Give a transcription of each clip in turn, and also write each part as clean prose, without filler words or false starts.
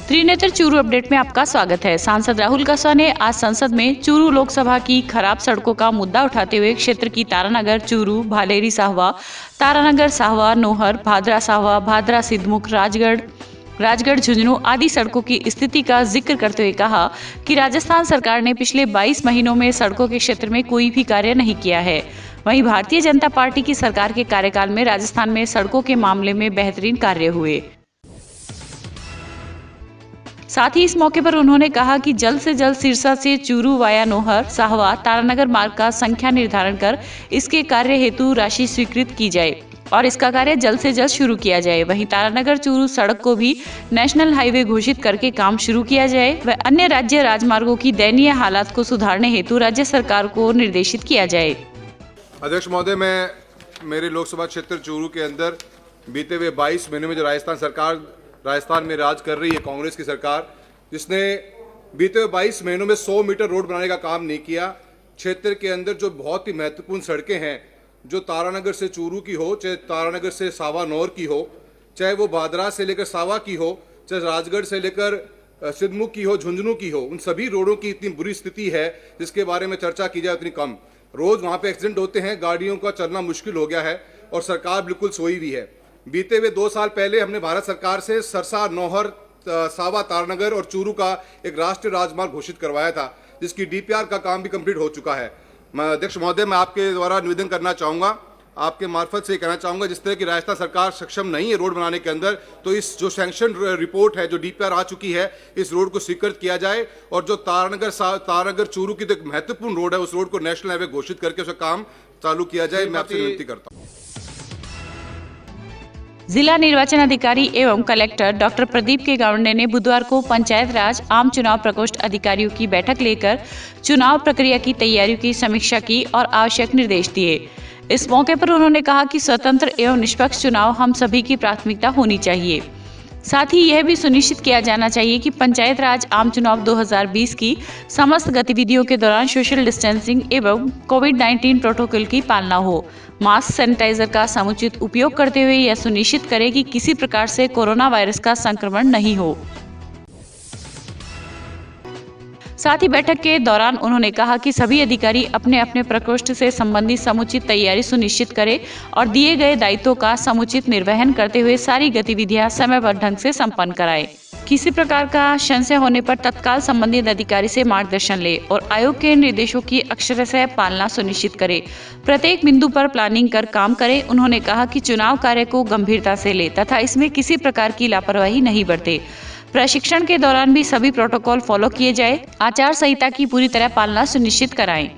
Trinetra Churu update में आपका स्वागत है। सांसद राहुल कस्वा ने आज संसद में चूरू लोकसभा की खराब सड़कों का मुद्दा उठाते हुए क्षेत्र की तारानगर चूरू, भालेरी साहवा, तारानगर साहवा, नोहर, भादरा साहवा, भादरा सिद्धमुख, राजगढ़ झुंझुनू आदि सड़कों की स्थिति का जिक्र करते हुए कहा कि राजस्थान सरकार ने पिछले 22 महीनों में सड़कों के क्षेत्र में कोई भी कार्य नहीं किया है। वहीं भारतीय जनता पार्टी की सरकार के कार्यकाल में राजस्थान में सड़कों के मामले में बेहतरीन कार्य हुए। साथ ही इस मौके पर उन्होंने कहा कि जल्द से जल्द सिरसा से चूरू वाया नोहर, साहवा, तारानगर मार्ग का संख्या निर्धारण कर इसके कार्य हेतु राशि स्वीकृत की जाए और इसका कार्य जल्द से जल्द शुरू किया जाए। वहीं तारानगर चूरू सड़क को भी नेशनल हाईवे घोषित करके काम शुरू किया जाए व अन्य राज्य राजमार्गों की दयनीय हालात को सुधारने हेतु राज्य सरकार को निर्देशित किया जाए। अध्यक्ष महोदय, मैं मेरे लोकसभा क्षेत्र चूरू के अंदर बीते हुए 22 महीनों में जो राजस्थान में राज कर रही है कांग्रेस की सरकार, जिसने बीते हुए 22 महीनों में 100 मीटर रोड बनाने का काम नहीं किया। क्षेत्र के अंदर जो बहुत ही महत्वपूर्ण सड़कें हैं, जो तारानगर से चूरू की हो, चाहे तारानगर से सावा नौर की हो, चाहे वो भादरा से लेकर सावा की हो, चाहे राजगढ़ से लेकर सिद्धमुख की हो, झुंझुनू की हो, उन सभी रोडों की इतनी बुरी स्थिति है जिसके बारे में चर्चा की जाए उतनी कम। रोज वहाँ पे एक्सीडेंट होते हैं, गाड़ियों का चलना मुश्किल हो गया है और सरकार बिल्कुल सोई हुई है। बीते हुए 2 साल पहले हमने भारत सरकार से सरसा, नौहर, सावा, तारानगर और चूरू का एक राष्ट्रीय राजमार्ग घोषित करवाया था, जिसकी डीपीआर का काम भी कंप्लीट हो चुका है। मैं अध्यक्ष महोदय, मैं आपके द्वारा निवेदन करना चाहूँगा, आपके मार्फत से कहना चाहूँगा, जिस तरह की राजस्थान सरकार सक्षम नहीं है रोड बनाने के अंदर, तो इस जो सैंक्शन रिपोर्ट है, जो डीपीआर आ चुकी है, इस रोड को स्वीकृत किया जाए और जो तारानगर चूरू की एक महत्वपूर्ण रोड है, उस रोड को नेशनल हाईवे घोषित करके उसका काम चालू किया जाए। मैं आपसे विनती करता हूँ। जिला निर्वाचन अधिकारी एवं कलेक्टर डॉक्टर प्रदीप के गावंडे ने बुधवार को पंचायत राज आम चुनाव प्रकोष्ठ अधिकारियों की बैठक लेकर चुनाव प्रक्रिया की तैयारियों की समीक्षा की और आवश्यक निर्देश दिए। इस मौके पर उन्होंने कहा कि स्वतंत्र एवं निष्पक्ष चुनाव हम सभी की प्राथमिकता होनी चाहिए। साथ ही यह भी सुनिश्चित किया जाना चाहिए कि पंचायत राज आम चुनाव 2020 की समस्त गतिविधियों के दौरान सोशल डिस्टेंसिंग एवं कोविड-19 प्रोटोकॉल की पालना हो। मास्क, सैनिटाइजर का समुचित उपयोग करते हुए यह सुनिश्चित करें कि किसी प्रकार से कोरोना वायरस का संक्रमण नहीं हो। साथ ही बैठक के दौरान उन्होंने कहा कि सभी अधिकारी अपने अपने प्रकोष्ठ से संबंधित समुचित तैयारी सुनिश्चित करें और दिए गए दायित्वों का समुचित निर्वहन करते हुए सारी गतिविधियां समयबद्ध ढंग से संपन्न कराएं। किसी प्रकार का संशय होने पर तत्काल संबंधित अधिकारी से मार्गदर्शन ले और आयोग के निर्देशों की अक्षरशः पालना सुनिश्चित करें। प्रत्येक बिंदु पर प्लानिंग कर काम करें। उन्होंने कहा कि चुनाव कार्य को गंभीरता से ले तथा इसमें किसी प्रकार की लापरवाही नहीं बरते। प्रशिक्षण के दौरान भी सभी प्रोटोकॉल फॉलो किए जाए। आचार संहिता की पूरी तरह पालना सुनिश्चित कराएं।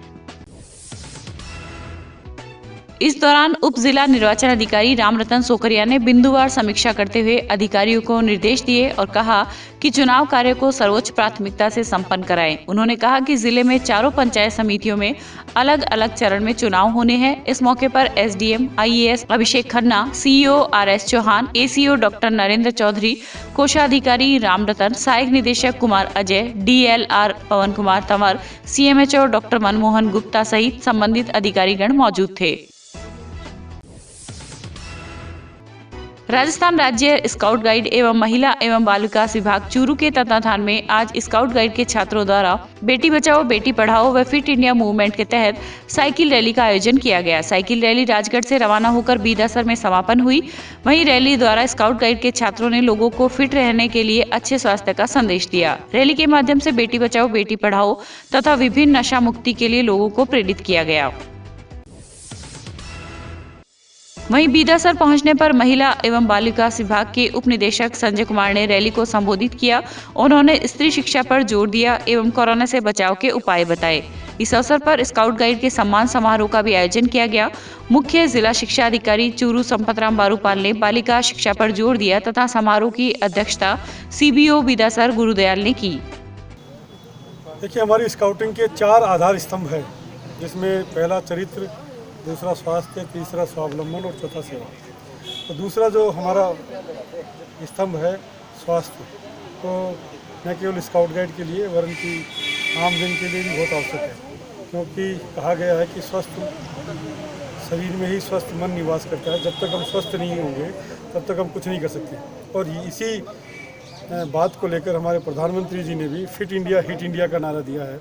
इस दौरान उप जिला निर्वाचन अधिकारी रामरतन सोकरिया ने बिंदुवार समीक्षा करते हुए अधिकारियों को निर्देश दिए और कहा कि चुनाव कार्य को सर्वोच्च प्राथमिकता से संपन्न कराएं। उन्होंने कहा कि जिले में चारों पंचायत समितियों में अलग अलग चरण में चुनाव होने हैं। इस मौके पर SDM IAS Abhishek Khanna, CEO RS Chauhan, ACO doctor Narendra Chaudhary, कोषाधिकारी रामरतन, सहायक निदेशक Kumar Ajay, DLR Pawan Kumar Tanwar, CMHO doctor Manmohan Gupta सहित संबंधित अधिकारीगण मौजूद थे। राजस्थान राज्य स्काउट गाइड एवं महिला एवं बाल विकास विभाग चूरू के तत्वाधान में आज स्काउट गाइड के छात्रों द्वारा बेटी बचाओ बेटी पढ़ाओ व फिट इंडिया मूवमेंट के तहत साइकिल रैली का आयोजन किया गया। साइकिल रैली राजगढ़ से रवाना होकर बीदासर में समापन हुई। वहीं रैली द्वारा स्काउट गाइड के छात्रों ने लोगों को फिट रहने के लिए अच्छे स्वास्थ्य का संदेश दिया। रैली के माध्यम से बेटी बचाओ बेटी पढ़ाओ तथा विभिन्न नशा मुक्ति के लिए लोगों को प्रेरित किया गया। वहीं बीदासर पहुंचने पर महिला एवं बाल विकास विभाग के उप निदेशक संजय कुमार ने रैली को संबोधित किया। उन्होंने स्त्री शिक्षा पर जोर दिया एवं कोरोना से बचाव के उपाय बताए। इस अवसर पर स्काउट गाइड के सम्मान समारोह का भी आयोजन किया गया। मुख्य जिला शिक्षा अधिकारी चूरू संपतराम बारूपाल ने बालिका शिक्षा पर जोर दिया तथा समारोह की अध्यक्षता CBO बीदासर गुरुदयाल ने की। देखिए, हमारी स्काउटिंग के 4 आधार स्तंभ है, जिसमें पहला चरित्र, दूसरा स्वास्थ्य, तीसरा स्वावलंबन और चौथा सेवा। तो दूसरा जो हमारा स्तंभ है स्वास्थ्य, तो न केवल स्काउट गाइड के लिए वरन कि आम जन के लिए भी बहुत आवश्यक है, क्योंकि कहा गया है कि स्वस्थ शरीर में ही स्वस्थ मन निवास करता है। जब तक हम स्वस्थ नहीं होंगे तब तक हम कुछ नहीं कर सकते। और इसी बात को लेकर हमारे प्रधानमंत्री जी ने भी फिट इंडिया हिट इंडिया का नारा दिया है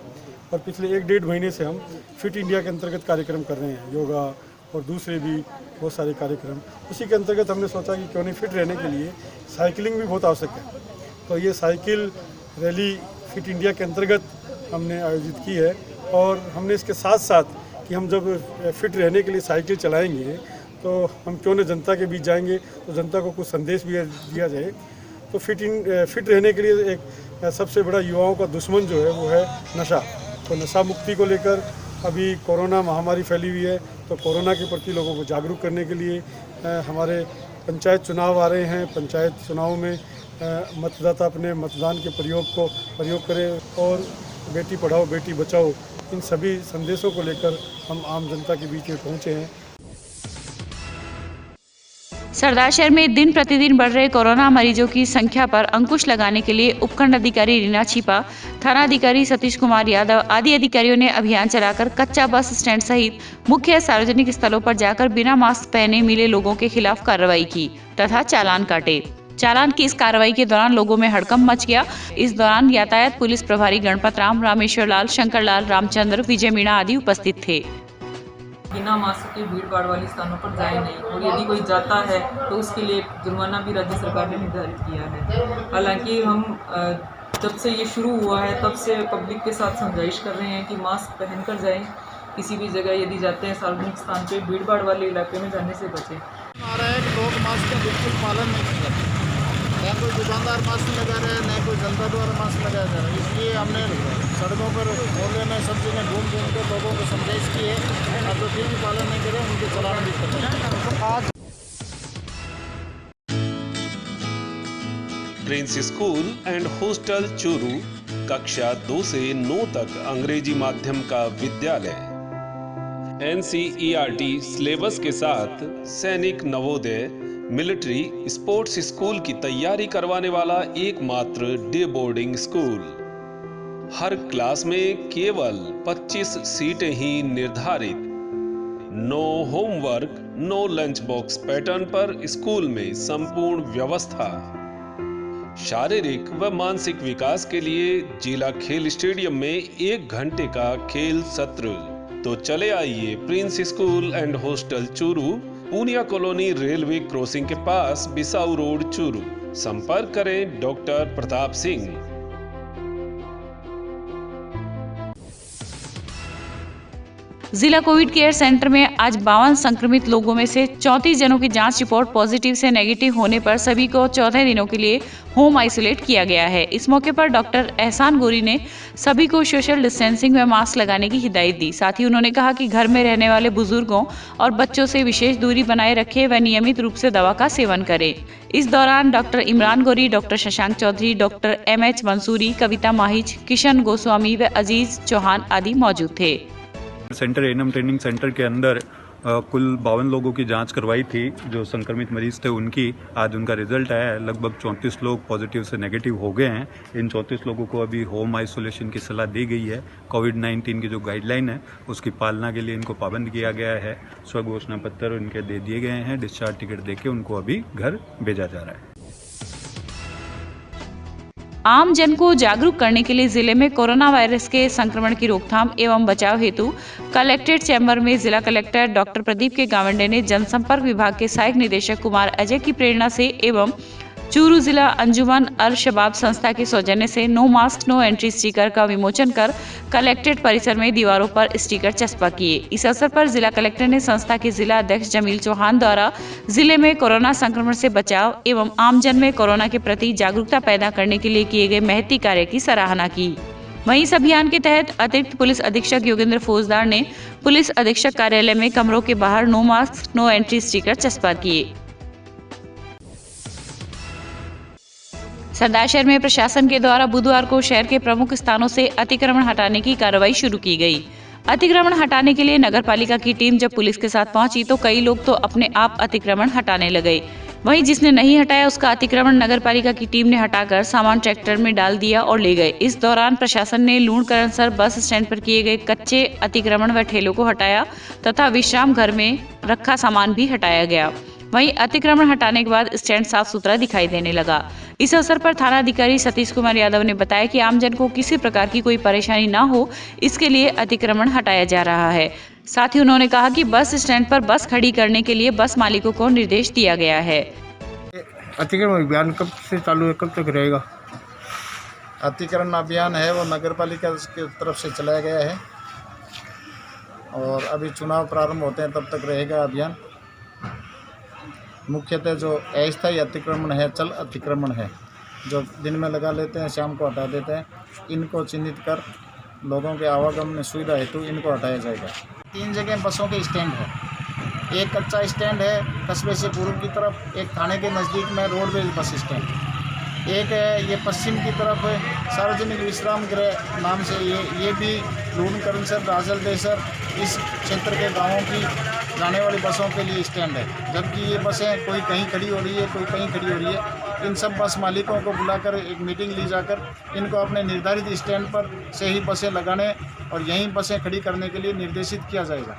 और पिछले 1-1.5 महीने से हम फिट इंडिया के अंतर्गत कार्यक्रम कर रहे हैं, योगा और दूसरे भी बहुत सारे कार्यक्रम। उसी के अंतर्गत हमने सोचा कि क्यों नहीं फिट रहने के लिए साइकिलिंग भी बहुत आवश्यक है, तो ये साइकिल रैली फिट इंडिया के अंतर्गत हमने आयोजित की है। और हमने इसके साथ साथ कि हम जब फिट रहने के लिए साइकिल चलाएंगे तो हम क्यों न जनता के बीच जाएंगे, तो जनता को कुछ संदेश भी दिया जाए। तो फिट रहने के लिए एक सबसे बड़ा युवाओं का दुश्मन जो है वो है नशा। तो नशा मुक्ति को लेकर अभी कोरोना महामारी फैली हुई है, तो कोरोना के प्रति लोगों को जागरूक करने के लिए हमारे पंचायत चुनाव आ रहे हैं। पंचायत चुनाव में मतदाता अपने मतदान के प्रयोग करें और बेटी पढ़ाओ बेटी बचाओ, इन सभी संदेशों को लेकर हम आम जनता के बीच में पहुँचे हैं। सरदार शहर में दिन प्रतिदिन बढ़ रहे कोरोना मरीजों की संख्या पर अंकुश लगाने के लिए उपखंड अधिकारी रीना छिपा, थाना अधिकारी सतीश कुमार यादव आदि अधिकारियों ने अभियान चलाकर कच्चा बस स्टैंड सहित मुख्य सार्वजनिक स्थलों पर जाकर बिना मास्क पहने मिले लोगों के खिलाफ कार्रवाई की तथा चालान काटे। चालान की इस कार्रवाई के दौरान लोगों में हड़कंप मच गया। इस दौरान यातायात पुलिस प्रभारी गणपत राम, रामेश्वर लाल, शंकर लाल, रामचंद्र, विजय मीणा आदि उपस्थित थे। बिना मास्क के भीड़ भाड़ वाले स्थानों पर जाए नहीं, और यदि कोई जाता है तो उसके लिए जुर्माना भी राज्य सरकार ने निर्धारित किया है। हालांकि हम जब से ये शुरू हुआ है तब से पब्लिक के साथ समझाइश कर रहे हैं कि मास्क पहनकर जाएं, किसी भी जगह यदि जाते हैं सार्वजनिक स्थान पे भीड़ भाड़ वाले इलाके में जाने से बचें। आ रहा है कि लोग मास्क का बिल्कुल पालन नहीं कर रहे, न कोई दुकानदार मास्क लगा रहे हैं, न कोई जनता द्वारा मास्क लगाया जा रहा है। इसलिए हमने सड़कों पर, मोहल्ले में, सब जगह घूम के लोगों को संदेश किए और जो भी पालन नहीं करें उनके चालान भी करें। आज Prince school and hostel Churu कक्षा 2 से 9 तक अंग्रेजी माध्यम का विद्यालय, NCERT सिलेबस के साथ सैनिक, नवोदय, मिलिट्री, स्पोर्ट्स स्कूल की तैयारी करवाने वाला एकमात्र डे बोर्डिंग स्कूल। हर क्लास में केवल 25 सीटें ही निर्धारित। No homework, no lunch box pattern पर स्कूल में संपूर्ण व्यवस्था। शारीरिक व मानसिक विकास के लिए जिला खेल स्टेडियम में 1 घंटे का खेल सत्र। तो चले आइए prince school and hostel Churu, Poonia colony, railway crossing के पास, बिसाऊ रोड, चूरू। संपर्क करें डॉक्टर प्रताप सिंह। जिला कोविड केयर सेंटर में आज 52 संक्रमित लोगों में से 34 जनों की जांच रिपोर्ट पॉजिटिव से नेगेटिव होने पर सभी को 14 दिनों के लिए होम आइसोलेट किया गया है। इस मौके पर डॉक्टर एहसान गोरी ने सभी को सोशल डिस्टेंसिंग व मास्क लगाने की हिदायत दी। साथ ही उन्होंने कहा कि घर में रहने वाले बुजुर्गों और बच्चों से विशेष दूरी बनाए रखें व नियमित रूप से दवा का सेवन करें। इस दौरान doctor Imran Gori, doctor Shashank Chaudhary, doctor MH Mansuri, Kavita Mahij, Kishan Goswami व अजीज चौहान आदि मौजूद थे। सेंटर एएनएम ट्रेनिंग सेंटर के अंदर कुल 52 लोगों की जांच करवाई थी जो संक्रमित मरीज थे उनकी। आज उनका रिजल्ट आया है। लगभग 34 लोग पॉजिटिव से नेगेटिव हो गए हैं। इन 34 लोगों को अभी होम आइसोलेशन की सलाह दी गई है। कोविड-19 की जो गाइडलाइन है उसकी पालना के लिए इनको पाबंद किया गया है। स्वघोषणा पत्र इनके दे दिए गए हैं। डिस्चार्ज टिकट देके उनको अभी घर भेजा जा रहा है। आम जन को जागरूक करने के लिए जिले में कोरोना वायरस के संक्रमण की रोकथाम एवं बचाव हेतु कलेक्ट्रेट चैम्बर में जिला कलेक्टर डॉक्टर प्रदीप के गावंडे ने जनसंपर्क विभाग के सहायक निदेशक कुमार अजय की प्रेरणा से एवं चूरू जिला अंजुमन अल शबाब संस्था के सौजन्य से no mask no entry sticker का विमोचन कर कलेक्ट्रेट परिसर में दीवारों पर स्टिकर चस्पा किए। इस अवसर पर जिला कलेक्टर ने संस्था के जिला अध्यक्ष जमील चौहान द्वारा जिले में कोरोना संक्रमण से बचाव एवं आमजन में कोरोना के प्रति जागरूकता पैदा करने के लिए किए गए महती कार्य की सराहना की। वहीं इस अभियान के तहत अतिरिक्त पुलिस अधीक्षक योगेंद्र फौजदार ने पुलिस अधीक्षक कार्यालय में कमरों के बाहर no mask no entry sticker चस्पा किए। सरदार शहर में प्रशासन के द्वारा बुधवार को शहर के प्रमुख स्थानों से अतिक्रमण हटाने की कार्रवाई शुरू की गई। अतिक्रमण हटाने के लिए नगरपालिका की टीम जब पुलिस के साथ पहुंची तो कई लोग तो अपने आप अतिक्रमण हटाने लगे। वहीं जिसने नहीं हटाया उसका अतिक्रमण नगरपालिका की टीम ने हटाकर सामान ट्रैक्टर में डाल दिया और ले गए। इस दौरान प्रशासन ने लूणकरणसर बस स्टैंड पर किए गए कच्चे अतिक्रमण व ठेलों को हटाया तथा विश्राम घर में रखा सामान भी हटाया गया। वहीं अतिक्रमण हटाने के बाद स्टैंड साफ सुथरा दिखाई देने लगा। इस अवसर पर थाना अधिकारी सतीश कुमार यादव ने बताया कि आमजन को किसी प्रकार की कोई परेशानी न हो, इसके लिए अतिक्रमण हटाया जा रहा है। साथ ही उन्होंने कहा कि बस स्टैंड पर बस खड़ी करने के लिए बस मालिकों को निर्देश दिया गया है। अतिक्रमण अभियान कब से चालू है, कब तक रहेगा? अतिक्रमण अभियान है वो नगर पालिका की तरफ से चलाया गया है और अभी चुनाव प्रारंभ होते हैं तब तक रहेगा अभियान। मुख्यतः जो अस्थायी अतिक्रमण है, चल अतिक्रमण है, जो दिन में लगा लेते हैं शाम को हटा देते हैं, इनको चिन्हित कर लोगों के आवागमन सुविधा हेतु इनको हटाया जाएगा। 3 जगह बसों के स्टैंड है। एक कच्चा स्टैंड है कस्बे से पूर्व की तरफ, एक थाने के नज़दीक में रोडवेज बस स्टैंड, एक है ये पश्चिम की तरफ है सार्वजनिक विश्राम गृह नाम से, ये भी लूणकरणसर, राजलदेसर इस क्षेत्र के गांवों की जाने वाली बसों के लिए स्टैंड है। जबकि ये बसें कोई कहीं खड़ी हो रही है, कोई कहीं खड़ी हो रही है। इन सब बस मालिकों को बुलाकर एक मीटिंग ली जाकर इनको अपने निर्धारित स्टैंड पर से ही बसें लगाने और यहीं बसें खड़ी करने के लिए निर्देशित किया जाएगा।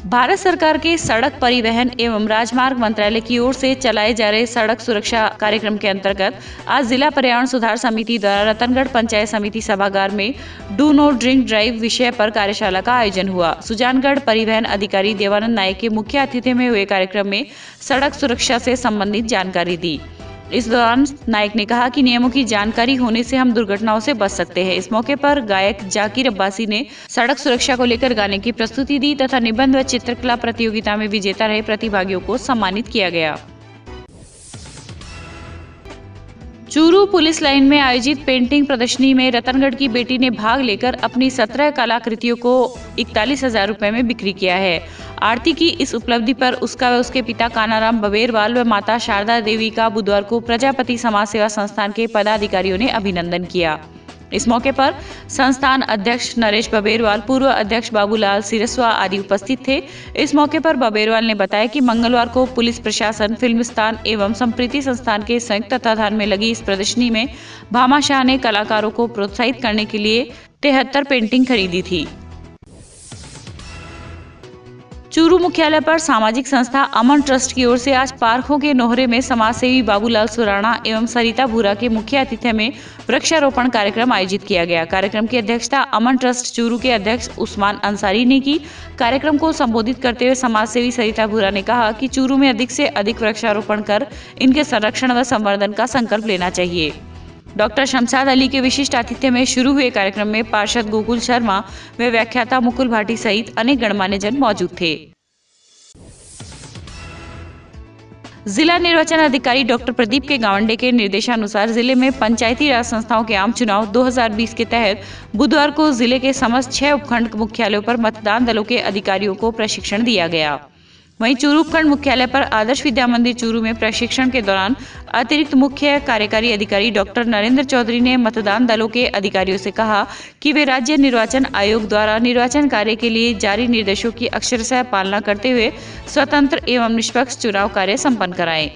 भारत सरकार के सड़क परिवहन एवं राजमार्ग मंत्रालय की ओर से चलाए जा रहे सड़क सुरक्षा कार्यक्रम के अंतर्गत आज जिला पर्यावरण सुधार समिति द्वारा रतनगढ़ पंचायत समिति सभागार में डू नॉट ड्रिंक ड्राइव विषय पर कार्यशाला का आयोजन हुआ। सुजानगढ़ परिवहन अधिकारी देवानंद नायक के मुख्य अतिथि में हुए कार्यक्रम में सड़क सुरक्षा से संबंधित जानकारी दी। इस दौरान नायक ने कहा कि नियमों की जानकारी होने से हम दुर्घटनाओं से बच सकते हैं। इस मौके पर गायक जाकिर अब्बासी ने सड़क सुरक्षा को लेकर गाने की प्रस्तुति दी तथा निबंध व चित्रकला प्रतियोगिता में विजेता रहे प्रतिभागियों को सम्मानित किया गया। चूरू पुलिस लाइन में आयोजित पेंटिंग प्रदर्शनी में रतनगढ़ की बेटी ने भाग लेकर अपनी 17 कलाकृतियों को 41,000 रुपए में बिक्री किया है। आरती की इस उपलब्धि पर उसका व उसके पिता कानाराम बबेरवाल व माता शारदा देवी का बुधवार को प्रजापति समाज सेवा संस्थान के पदाधिकारियों ने अभिनंदन किया। इस मौके पर संस्थान अध्यक्ष नरेश बबेरवाल, पूर्व अध्यक्ष बाबूलाल सिरस्वा आदि उपस्थित थे। इस मौके पर बबेरवाल ने बताया कि मंगलवार को पुलिस प्रशासन, फिल्मिस्तान एवं संप्रीति संस्थान के संयुक्त तत्वाधान में लगी इस प्रदर्शनी में भामा शाह ने कलाकारों को प्रोत्साहित करने के लिए 73 पेंटिंग खरीदी थी। चूरू मुख्यालय पर सामाजिक संस्था अमन ट्रस्ट की ओर से आज पार्कों के नोहरे में समाजसेवी बाबूलाल सुराणा एवं सरिता भूरा के मुख्य आतिथ्य में वृक्षारोपण कार्यक्रम आयोजित किया गया। कार्यक्रम की अध्यक्षता अमन ट्रस्ट चूरू के अध्यक्ष उस्मान अंसारी ने की। कार्यक्रम को संबोधित करते हुए समाजसेवी सरिता भूरा ने कहा कि चूरू में अधिक से अधिक वृक्षारोपण कर इनके संरक्षण व संवर्धन का संकल्प लेना चाहिए। डॉक्टर शमशाद अली के विशिष्ट आतिथ्य में शुरू हुए कार्यक्रम में पार्षद गोकुल शर्मा व व्याख्याता मुकुल भाटी सहित अनेक गणमान्य जन मौजूद थे। जिला निर्वाचन अधिकारी डॉक्टर प्रदीप के गावंडे के निर्देशानुसार जिले में पंचायती राज संस्थाओं के आम चुनाव 2020 के तहत बुधवार को जिले के समस्त 6 उपखंड मुख्यालयों पर मतदान दलों के अधिकारियों को प्रशिक्षण दिया गया। वहीं चूरू उपखंड मुख्यालय पर आदर्श विद्या मंदिर चूरू में प्रशिक्षण के दौरान अतिरिक्त मुख्य कार्यकारी अधिकारी डॉक्टर नरेंद्र चौधरी ने मतदान दलों के अधिकारियों से कहा कि वे राज्य निर्वाचन आयोग द्वारा निर्वाचन कार्य के लिए जारी निर्देशों की अक्षरशः पालना करते हुए स्वतंत्र एवं निष्पक्ष चुनाव कार्य संपन्न कराएं।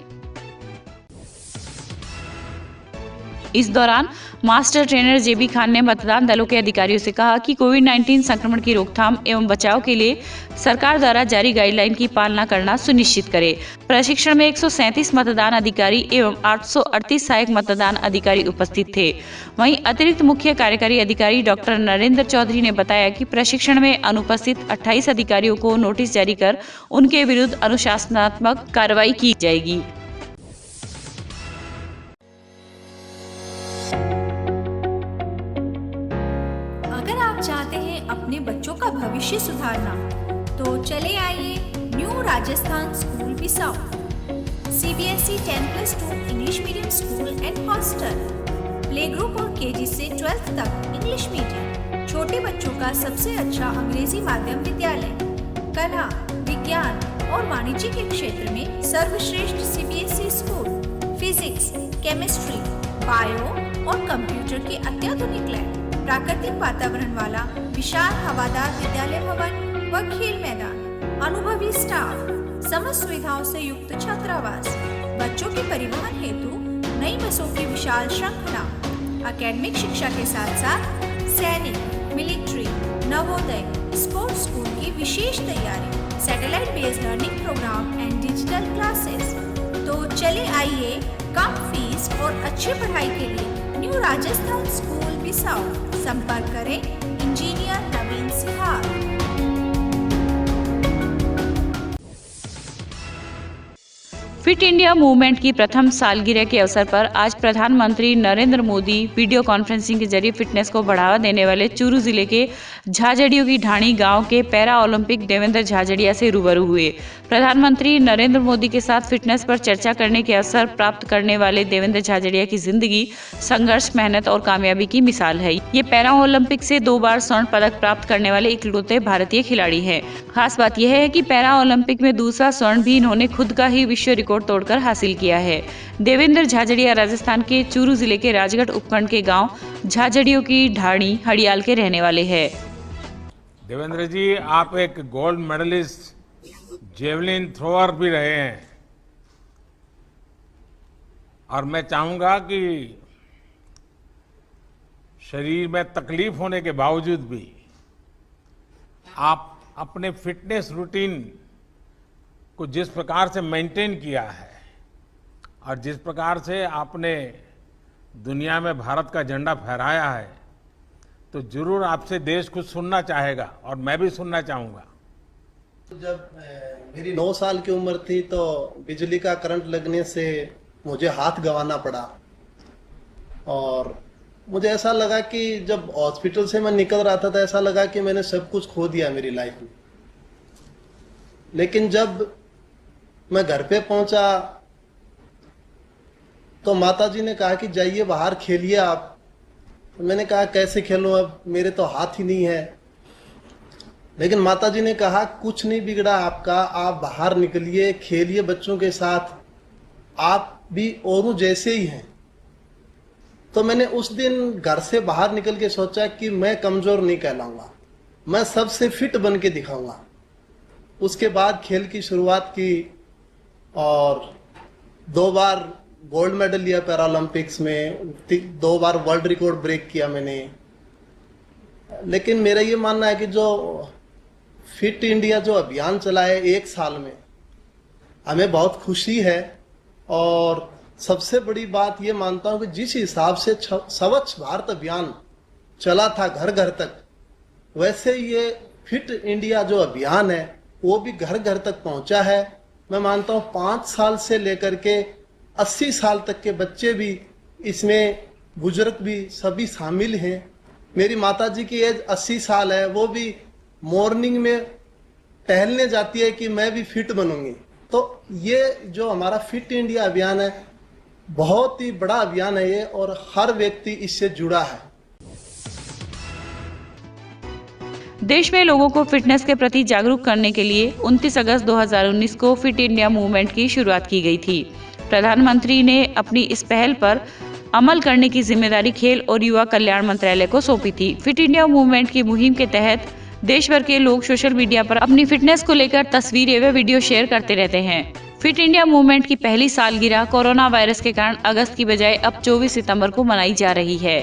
इस दौरान मास्टर ट्रेनर जेबी खान ने मतदान दलों के अधिकारियों से कहा कि कोविड-19 संक्रमण की रोकथाम एवं बचाव के लिए सरकार द्वारा जारी गाइडलाइन की पालना करना सुनिश्चित करे। प्रशिक्षण में 137 मतदान अधिकारी एवं 838 सहायक मतदान अधिकारी उपस्थित थे। वहीं अतिरिक्त मुख्य कार्यकारी अधिकारी डॉक्टर नरेंद्र चौधरी ने बताया कि प्रशिक्षण में अनुपस्थित 28 अधिकारियों को नोटिस जारी कर उनके विरुद्ध अनुशासनात्मक कार्रवाई की जाएगी। अगर आप चाहते हैं अपने बच्चों का भविष्य सुधारना तो चले आइए new Rajasthan school Bisau, CBSE 10+2 English medium school and hostel, play group और KG से 12th तक इंग्लिश मीडियम, छोटे बच्चों का सबसे अच्छा अंग्रेजी माध्यम विद्यालय, कला, विज्ञान और वाणिज्य के क्षेत्र में सर्वश्रेष्ठ CBSE school, physics, chemistry, bio और कंप्यूटर के अत्याधुनिक लैब, प्राकृतिक वातावरण वाला विशाल हवादार विद्यालय भवन व खेल मैदान, अनुभवी स्टाफ, समस्त सुविधाओं से युक्त छात्रावास, बच्चों के परिवहन हेतु नई बसों की विशाल श्रृंखला, एकेडमिक शिक्षा के साथ साथ सैनिक, मिलिट्री, नवोदय, स्पोर्ट्स स्कूल की विशेष तैयारी, satellite based learning programme and digital classes. तो चले आइए कम फीस और अच्छी पढ़ाई के लिए न्यू राजस्थान स्कूल बिसाऊ। संपर्क करें engineer Naveen सिहार। Fit India movement की प्रथम सालगिरह के अवसर पर आज प्रधानमंत्री नरेंद्र मोदी वीडियो कॉन्फ्रेंसिंग के जरिए फिटनेस को बढ़ावा देने वाले चूरू जिले के झाझड़ियों की ढाणी गांव के पैरा ओलंपिक देवेंद्र झाझड़िया से रूबरू हुए। प्रधानमंत्री नरेंद्र मोदी के साथ फिटनेस पर चर्चा करने के अवसर प्राप्त करने वाले देवेंद्र झाझड़िया की जिंदगी संघर्ष, मेहनत और कामयाबी की मिसाल है। ये पैरा ओलंपिक से 2 बार स्वर्ण पदक प्राप्त करने वाले इकलौते भारतीय खिलाड़ी हैं। खास बात यह है कि पैरा ओलंपिक में दूसरा स्वर्ण भी इन्होंने खुद का ही विश्व रिकॉर्ड तोड़कर हासिल किया है। देवेंद्र झाझड़िया राजस्थान के चूरू जिले के राजगढ़ उपखंड के गांव झाझड़ियों की ढाणी हड़ियाल के रहने वाले हैं। देवेंद्र जी, आप एक गोल्ड मेडलिस्ट जेवलिन थ्रोअर भी रहे हैं और मैं चाहूंगा कि शरीर में तकलीफ होने के बावजूद भी आप अपने फिटनेस रूटीन को जिस प्रकार से मेंटेन किया है और जिस प्रकार से आपने दुनिया में भारत का झंडा फहराया है, तो जरूर आपसे देश कुछ सुनना चाहेगा और मैं भी सुनना चाहूंगा। जब मेरी 9 साल की उम्र थी तो बिजली का करंट लगने से मुझे हाथ गंवाना पड़ा और मुझे ऐसा लगा कि जब हॉस्पिटल से मैं निकल रहा था तो ऐसा लगा कि मैंने सब कुछ खो दिया मेरी लाइफ में। लेकिन जब मैं घर पे पहुंचा तो माताजी ने कहा कि जाइए बाहर खेलिए आप। तो मैंने कहा कैसे खेलूं, अब मेरे तो हाथ ही नहीं है। लेकिन माताजी ने कहा कुछ नहीं बिगड़ा आपका, आप बाहर निकलिए, खेलिए बच्चों के साथ, आप भी औरों जैसे ही हैं। तो मैंने उस दिन घर से बाहर निकल के सोचा कि मैं कमजोर नहीं कहलाऊंगा, मैं सबसे फिट बन के दिखाऊंगा। उसके बाद खेल की शुरुआत की और 2 बार गोल्ड मेडल लिया पैरा ओलंपिक्स में, 2 बार वर्ल्ड रिकॉर्ड ब्रेक किया मैंने। लेकिन मेरा ये मानना है कि जो फिट इंडिया जो अभियान चला है 1 साल में, हमें बहुत खुशी है। और सबसे बड़ी बात ये मानता हूं कि जिस हिसाब से स्वच्छ भारत अभियान चला था घर घर तक, वैसे ये फिट इंडिया जो अभियान है वो भी घर घर तक पहुंचा है। मैं मानता हूं 5 साल से लेकर के 80 साल तक के बच्चे भी इसमें, बुजुर्ग भी सभी शामिल हैं। मेरी माताजी की एज 80 साल है, वो भी मॉर्निंग में टहलने जाती है कि मैं भी फिट बनूंगी। तो ये जो हमारा फिट इंडिया अभियान है बहुत ही बड़ा अभियान है ये, और हर व्यक्ति इससे जुड़ा है। देश में लोगों को फिटनेस के प्रति जागरूक करने के लिए 29 अगस्त 2019 को फिट इंडिया मूवमेंट की शुरुआत की गई थी। प्रधानमंत्री ने अपनी इस पहल पर अमल करने की जिम्मेदारी खेल और युवा कल्याण मंत्रालय को सौंपी थी। फिट इंडिया मूवमेंट की मुहिम के तहत देश भर के लोग सोशल मीडिया पर अपनी फिटनेस को लेकर तस्वीरें व वीडियो शेयर करते रहते हैं। फिट इंडिया मूवमेंट की पहली सालगिरह कोरोना वायरस के कारण अगस्त की बजाय अब 24 सितंबर को मनाई जा रही है।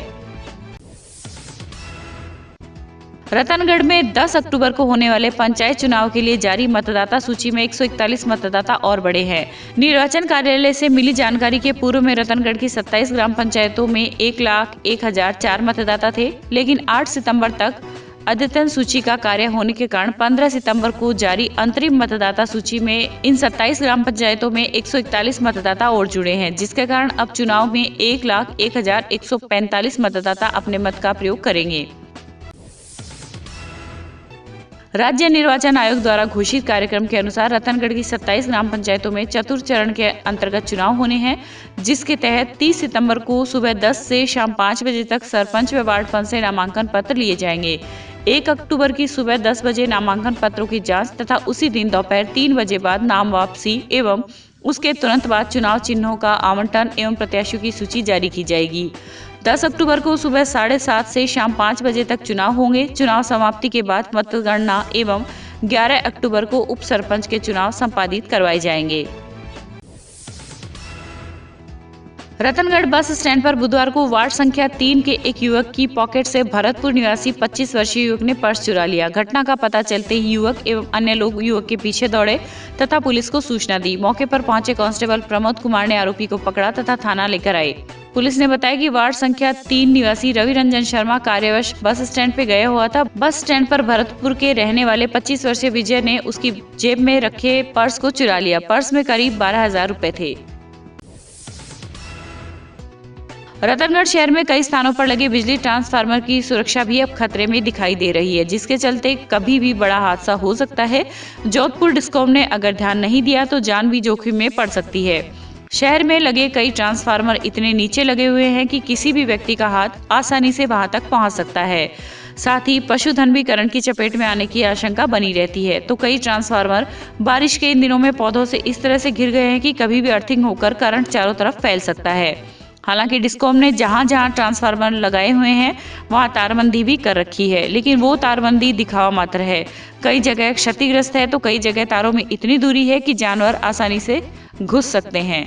रतनगढ़ में 10 अक्टूबर को होने वाले पंचायत चुनाव के लिए जारी मतदाता सूची में 141 मतदाता और बढ़े हैं। निर्वाचन कार्यालय से मिली जानकारी के पूर्व में रतनगढ़ की 27 ग्राम पंचायतों में 1,01,004 मतदाता थे, लेकिन 8 सितंबर तक अद्यतन सूची का कार्य होने के कारण 15 सितंबर को जारी अंतरिम मतदाता सूची में इन 27 ग्राम पंचायतों में 141 मतदाता और जुड़े हैं, जिसके कारण अब चुनाव में 1,01,145 मतदाता अपने मत का प्रयोग करेंगे। राज्य निर्वाचन आयोग द्वारा घोषित कार्यक्रम के अनुसार रतनगढ़ की 27 ग्राम पंचायतों में चतुर्थ चरण के अंतर्गत चुनाव होने हैं, जिसके तहत 30 सितंबर को सुबह 10 से शाम 5 बजे तक सरपंच व वार्ड पंच से नामांकन पत्र लिए जाएंगे। 1 अक्टूबर की सुबह 10 बजे नामांकन पत्रों की जांच तथा उसी दिन दोपहर 3 बजे बाद नाम वापसी एवं उसके तुरंत बाद चुनाव चिन्हों का आवंटन एवं प्रत्याशियों की सूची जारी की जाएगी। 10 अक्टूबर को सुबह 7:30 से शाम 5 बजे तक चुनाव होंगे। चुनाव समाप्ति के बाद मतगणना एवं 11 अक्टूबर को उप सरपंच के चुनाव संपादित करवाए जाएंगे। रतनगढ़ बस स्टैंड पर बुधवार को वार्ड संख्या 3 के एक युवक की पॉकेट से भरतपुर निवासी 25 वर्षीय युवक ने पर्स चुरा लिया। घटना का पता चलते ही युवक एवं अन्य लोग युवक के पीछे दौड़े तथा पुलिस को सूचना दी। मौके पर पहुंचे कांस्टेबल प्रमोद कुमार ने आरोपी को पकड़ा तथा थाना लेकर आए। पुलिस ने बताया कि वार्ड संख्या 3 निवासी रवि रंजन शर्मा कार्यवश बस स्टैंड पे गया हुआ था। बस स्टैंड पर भरतपुर के रहने वाले 25 वर्षीय विजय ने उसकी जेब में रखे पर्स को चुरा लिया। पर्स में करीब 12,000 रुपए थे। रतनगढ़ शहर में कई स्थानों पर लगे बिजली ट्रांसफार्मर की सुरक्षा भी अब खतरे में दिखाई दे रही है, जिसके चलते कभी भी बड़ा हादसा हो सकता है। जोधपुर डिस्कॉम ने अगर ध्यान नहीं दिया तो जान भी जोखिम में पड़ सकती है। शहर में लगे कई ट्रांसफार्मर इतने नीचे लगे हुए हैं कि किसी भी व्यक्ति का हाथ आसानी से वहां तक पहुंच सकता है। साथ ही पशुधन भी करंट की चपेट में आने की आशंका बनी रहती है। तो कई ट्रांसफार्मर बारिश के इन दिनों में पौधों से इस तरह से घिर गए हैं कि कभी भी अर्थिंग होकर करंट चारों तरफ फैल सकता है। हालांकि डिस्कॉम ने जहां जहां ट्रांसफार्मर लगाए हुए हैं वहां तारबंदी भी कर रखी है, लेकिन वो तारबंदी दिखावा मात्र है। कई जगह क्षतिग्रस्त है तो कई जगह तारों में इतनी दूरी है कि जानवर आसानी से घुस सकते हैं।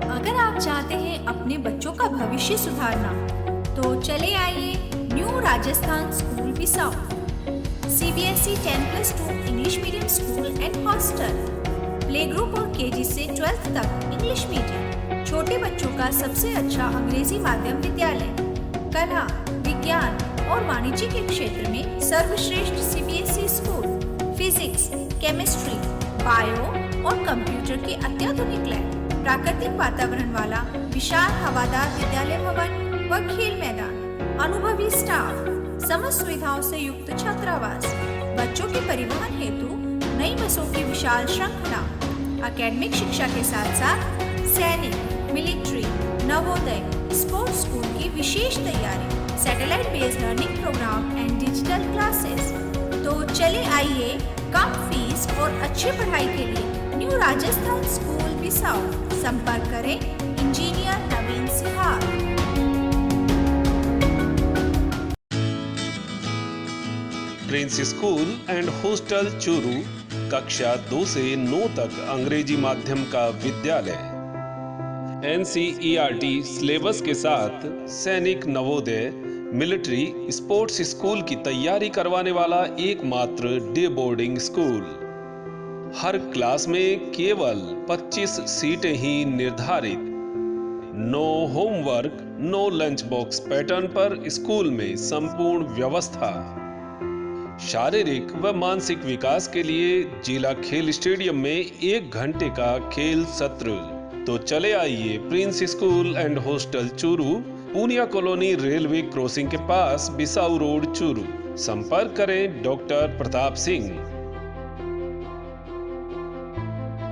अगर आप चाहते हैं अपने बच्चों का भविष्य सुधारना तो चले आइए new Rajasthan school Bisau. CBSE 10+2 English medium school and hostel, play group और KG से 12th तक इंग्लिश मीडियम, छोटे बच्चों का सबसे अच्छा अंग्रेजी माध्यम विद्यालय, कला, विज्ञान और वाणिज्य के क्षेत्र में सर्वश्रेष्ठ CBSE school, physics, chemistry, bio और कंप्यूटर के अत्याधुनिक लैब, प्राकृतिक वातावरण वाला विशाल हवादार विद्यालय भवन व खेल मैदान, अनुभवी स्टाफ, समस्त सुविधाओं से युक्त छात्रावास, बच्चों के परिवहन हेतु नई बसों की विशाल श्रृंखला, एकेडमिक शिक्षा के साथ साथ सैनिक, मिलिट्री, नवोदय, स्पोर्ट्स स्कूल की विशेष तैयारी, satellite based learning programme and digital classes. तो चले आइए कम फीस और अच्छी पढ़ाई के लिए न्यू राजस्थान स्कूल बिसाऊ। संपर्क करें engineer Naveen Sihar. Prince school and hostel Churu, कक्षा 2 से 9 तक अंग्रेजी माध्यम का विद्यालय, NCERT सिलेबस के साथ सैनिक, नवोदय, मिलिट्री, स्पोर्ट्स स्कूल की तैयारी करवाने वाला एकमात्र डे बोर्डिंग स्कूल। हर क्लास में केवल 25 सीटें ही निर्धारित। No homework, no lunch box pattern पर स्कूल में संपूर्ण व्यवस्था। शारीरिक व मानसिक विकास के लिए जिला खेल स्टेडियम में 1 घंटे का खेल सत्र। तो चले आइए prince school and hostel Churu, Poonia colony railway crossing के पास, बिसाऊ रोड, चूरू। संपर्क करें डॉक्टर प्रताप सिंह।